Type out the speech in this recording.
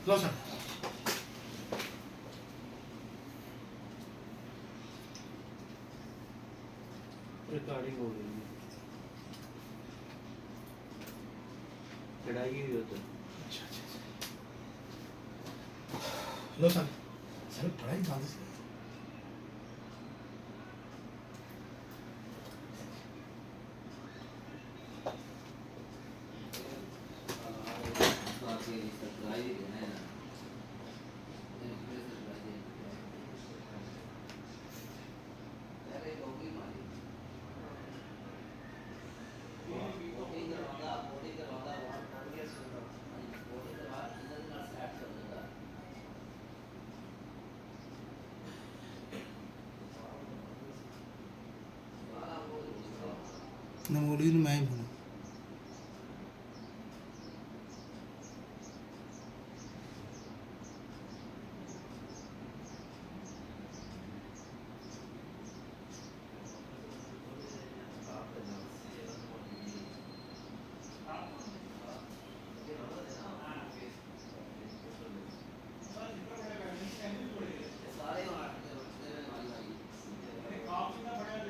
लो sir recording हो गई है चढ़ाई हुई होता अच्छा अच्छा अच्छा लो सर सर पढ़ाई बांध से नमोली में मैं ही